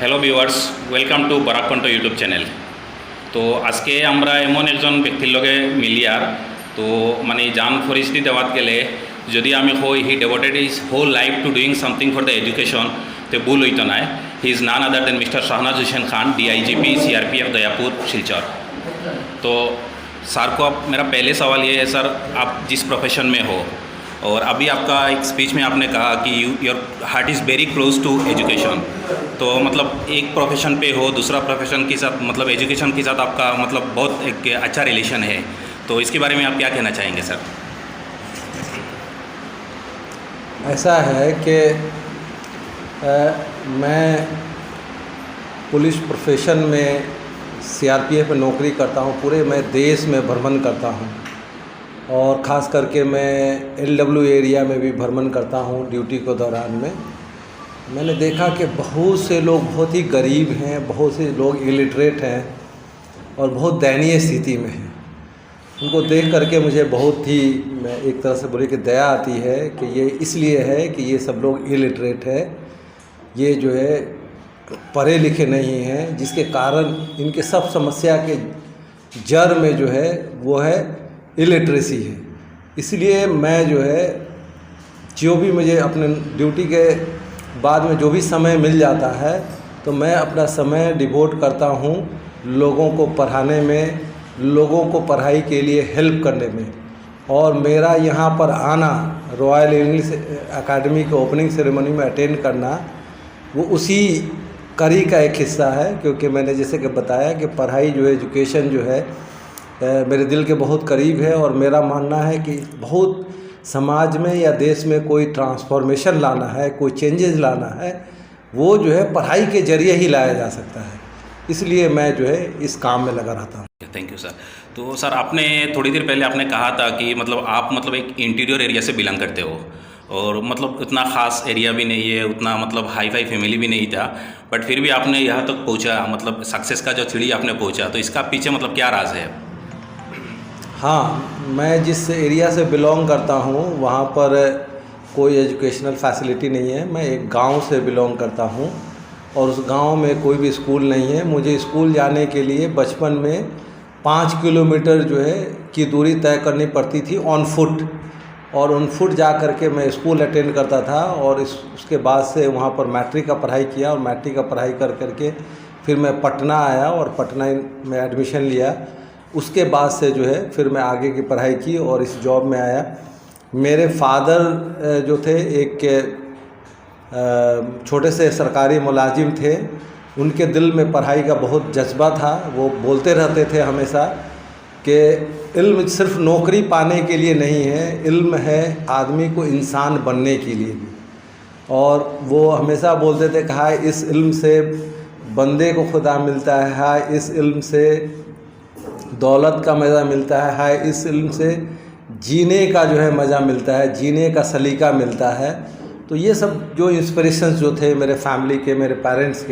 Hello viewers, welcome to Barakkantha YouTube channel. তো আজকে আমরা এমন একজন ব্যক্তির লগে মিলিয়ার তো মানে জান ফরিস্তি দেওয়াত গেলে যদি আমি হই he devoted his whole life to doing something for the education, তো ভুল হইতো নাই। He is none other than mister Shahnaz Hussain Khan, DIGP CRPF Dayapur Silchar. तो सर को अब मेरा पहले सवाल ये है सर, आप जिस प्रोफेशन में हो और अभी आपका एक स्पीच में आपने कहा कि your heart is very close to education, तो मतलब एक प्रोफेशन पे हो दूसरा प्रोफेशन के साथ मतलब एजुकेशन के साथ आपका मतलब बहुत एक अच्छा रिलेशन है, तो इसके बारे में आप क्या कहना चाहेंगे सर? ऐसा है कि मैं पुलिस प्रोफेशन में CRPF में नौकरी करता हूँ। पूरे मैं देश में भ्रमण करता हूँ और ख़ास करके मैं LW एरिया में भी भ्रमण करता हूँ ड्यूटी के दौरान में। मैंने देखा कि बहुत से लोग बहुत ही गरीब हैं, बहुत से लोग इलिटरेट हैं और बहुत दयनीय स्थिति में हैं। उनको देख करके मुझे बहुत ही मैं एक तरह से बोले कि दया आती है कि ये इसलिए है कि ये सब लोग इलिटरेट है, ये जो है पढ़े लिखे नहीं हैं, जिसके कारण इनके सब समस्या के जड़ में जो है वो है इलिटरेसी है। इसलिए मैं जो है जो भी मुझे अपने ड्यूटी के बाद में जो भी समय मिल जाता है तो मैं अपना समय डिवोट करता हूँ लोगों को पढ़ाने में, लोगों को पढ़ाई के लिए हेल्प करने में। और मेरा यहाँ पर आना, रॉयल इंग्लिश एकेडमी के ओपनिंग सेरेमनी में अटेंड करना, वो उसी कड़ी का एक हिस्सा है। क्योंकि मैंने जैसे कि बताया कि पढ़ाई जो है, एजुकेशन जो है मेरे दिल के बहुत करीब है और मेरा मानना है कि बहुत समाज में या देश में कोई ट्रांसफॉर्मेशन लाना है, कोई चेंजेस लाना है, वो जो है पढ़ाई के ज़रिए ही लाया जा सकता है। इसलिए मैं जो है इस काम में लगा रहता हूँ। Thank you sir. तो सर आपने थोड़ी देर पहले आपने कहा था कि मतलब आप मतलब एक इंटीरियर एरिया से बिलोंग करते हो और मतलब उतना ख़ास एरिया भी नहीं है, उतना मतलब हाई फाई फैमिली भी नहीं था, बट फिर भी आपने यहाँ तक पहुँचा, मतलब सक्सेस का जो सीढ़ी आपने पहुँचा, तो इसका पीछे मतलब क्या राज है? हाँ, मैं जिस एरिया से बिलोंग करता हूँ वहाँ पर कोई एजुकेशनल फैसिलिटी नहीं है। मैं एक गांव से बिलोंग करता हूँ और उस गांव में कोई भी स्कूल नहीं है। मुझे स्कूल जाने के लिए बचपन में 5 किलोमीटर जो है की दूरी तय करनी पड़ती थी ऑन फुट, और ऑन फुट जा कर के मैं स्कूल अटेंड करता था। और उसके बाद से वहाँ पर मैट्रिक का पढ़ाई किया और मैट्रिक का पढ़ाई कर करके फिर मैं पटना आया और पटना में एडमिशन लिया। उसके बाद से जो है फिर मैं आगे की पढ़ाई की और इस जॉब में आया। मेरे फादर जो थे एक छोटे से सरकारी मुलाजिम थे, उनके दिल में पढ़ाई का बहुत जज्बा था। वो बोलते रहते थे हमेशा कि इल्म सिर्फ नौकरी पाने के लिए नहीं है, इल्म है आदमी को इंसान बनने के लिए भी। और वो हमेशा बोलते थे कि हाय इस इल्म से बंदे को खुदा मिलता है, हाय इस इल्म से दौलत का मज़ा मिलता है, हाय इस इल्म से जीने का जो है मज़ा मिलता है, जीने का सलीका मिलता है। तो ये सब जो इंस्पिरेशंस जो थे मेरे फैमिली के, मेरे पेरेंट्स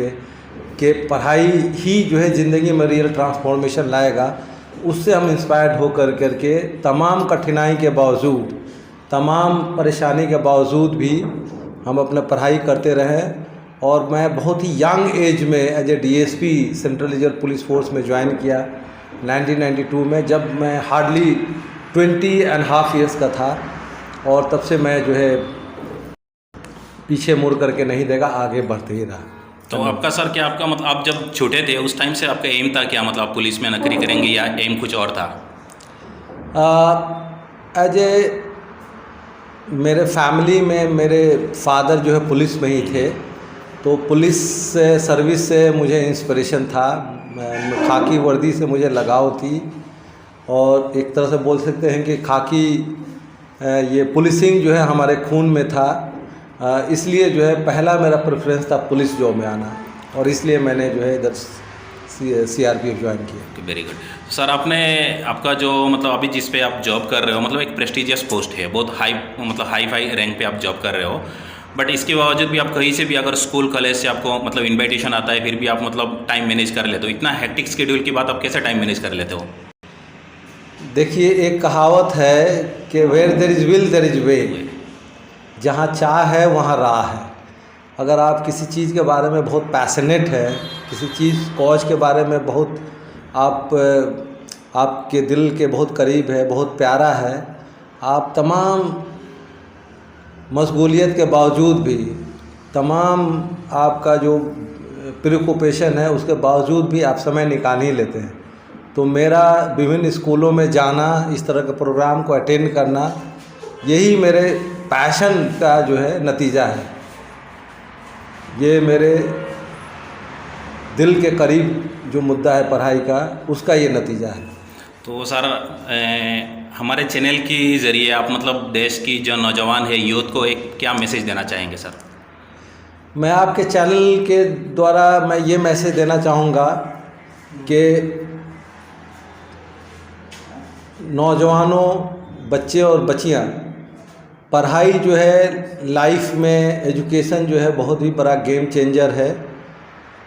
के पढ़ाई ही जो है ज़िंदगी में रियल ट्रांसफॉर्मेशन लाएगा, उससे हम इंस्पायर्ड हो करके तमाम कठिनाई के बावजूद, तमाम परेशानी के बावजूद भी हम अपना पढ़ाई करते रहे। और मैं बहुत ही यंग एज में as a DSP central reserve police force में ज्वाइन किया 1992 में, जब मैं हार्डली 20.5 ईयर्स का था। और तब से मैं जो है पीछे मुड़ करके नहीं देगा, आगे बढ़ते ही रहा। तो आपका सर क्या आपका मतलब आप जब छोटे थे उस टाइम से आपका एम था क्या, मतलब आप पुलिस में नौकरी करेंगे या एम कुछ और था? एज ए मेरे फैमिली में मेरे फादर जो है पुलिस में ही थे, तो पुलिस से सर्विस से मुझे इंस्पिरेशन था, खाकी वर्दी से मुझे लगाव थी। और एक तरह से बोल सकते हैं कि खाकी ये पुलिसिंग जो है हमारे खून में था। इसलिए जो है पहला मेरा प्रेफरेंस था पुलिस जॉब में आना, और इसलिए मैंने जो है इधर CRPF ज्वाइन किया। Very good sir. आपने आपका जो मतलब अभी जिस पे आप जॉब कर रहे हो मतलब एक प्रेस्टिजियस पोस्ट है, बहुत हाई मतलब हाई फाई रैंक पे आप जॉब कर रहे हो, बट इसके बावजूद भी आप कहीं से भी अगर स्कूल कॉलेज से आपको मतलब इन्विटेशन आता है फिर भी आप मतलब टाइम मैनेज कर लेते हो? इतना हेक्टिक शेड्यूल के बाद आप कैसे टाइम मैनेज कर लेते हो? देखिए, एक कहावत है कि where there is will there is way, जहाँ चाह है वहाँ राह है। अगर आप किसी चीज़ के बारे में बहुत पैशनेट है, किसी चीज़ कॉज के बारे में बहुत आपके दिल के बहुत करीब है, बहुत प्यारा है, आप तमाम मशगूलियत के बावजूद भी, तमाम आपका जो प्रिऑक्यूपेशन है उसके बावजूद भी आप समय निकाल ही लेते हैं। तो मेरा विभिन्न स्कूलों में जाना, इस तरह के प्रोग्राम को अटेंड करना, यही मेरे पैशन का जो है नतीजा है। ये मेरे दिल के करीब जो मुद्दा है पढ़ाई का, उसका ये नतीजा है। तो सर हमारे चैनल के ज़रिए आप मतलब देश की जो नौजवान है, यूथ को एक क्या मैसेज देना चाहेंगे सर? मैं आपके चैनल के द्वारा मैं ये मैसेज देना चाहूँगा कि नौजवानों, बच्चे और बच्चियाँ, पढ़ाई जो है लाइफ में, एजुकेशन जो है बहुत ही बड़ा गेम चेंजर है।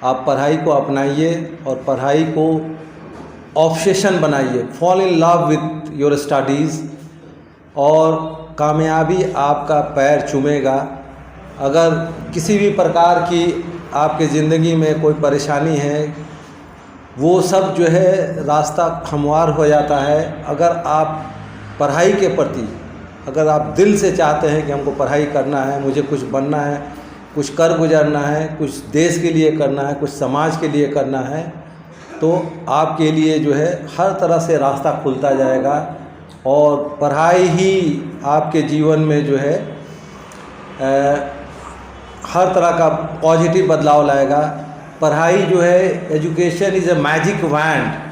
आप पढ़ाई को अपनाइए और पढ़ाई को ऑब्सेशन बनाइए, fall in love with your studies, और कामयाबी आपका पैर चूमेगा। अगर किसी भी प्रकार की आपके ज़िंदगी में कोई परेशानी है, वो सब जो है रास्ता हमवार हो जाता है। अगर आप पढ़ाई के प्रति, अगर आप दिल से चाहते हैं कि हमको पढ़ाई करना है, मुझे कुछ बनना है, कुछ कर गुजरना है, कुछ देश के लिए करना है, कुछ समाज के लिए करना है, तो आपके लिए जो है हर तरह से रास्ता खुलता जाएगा और पढ़ाई ही आपके जीवन में जो है हर तरह का पॉजिटिव बदलाव लाएगा। पढ़ाई जो है, education is a magic wand.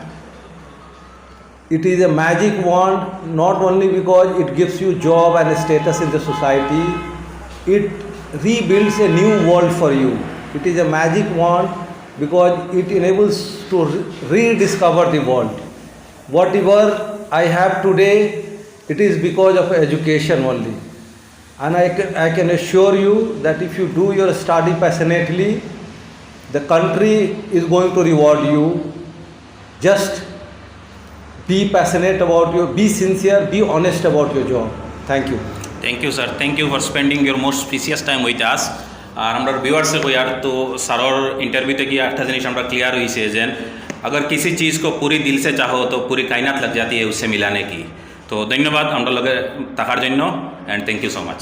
It is a magic wand, not only because it gives you job and status in the society, it rebuilds a new world for you. It is a magic wand because it enables to rediscover the world. Whatever I have today, it is because of education only. And I can assure you that if you do your study passionately, the country is going to reward you. Just be passionate about your, be sincere, be honest about your job. Thank you. Thank you sir. Thank you for spending your most precious time with us. আর আমরা ভিউয়ার্সে কইয়ার তো সারর ইন্টারভিউতে গিয়ে একটা জিনিস আমরা clear হয়েছে যে अगर किसी चीज़ को पूरी दिल से चाहो तो पूरी कायनात लग जाती है उससे मिलाने की। तो धन्यवाद আমরা লগে থাকার জন্য, and thank you so much.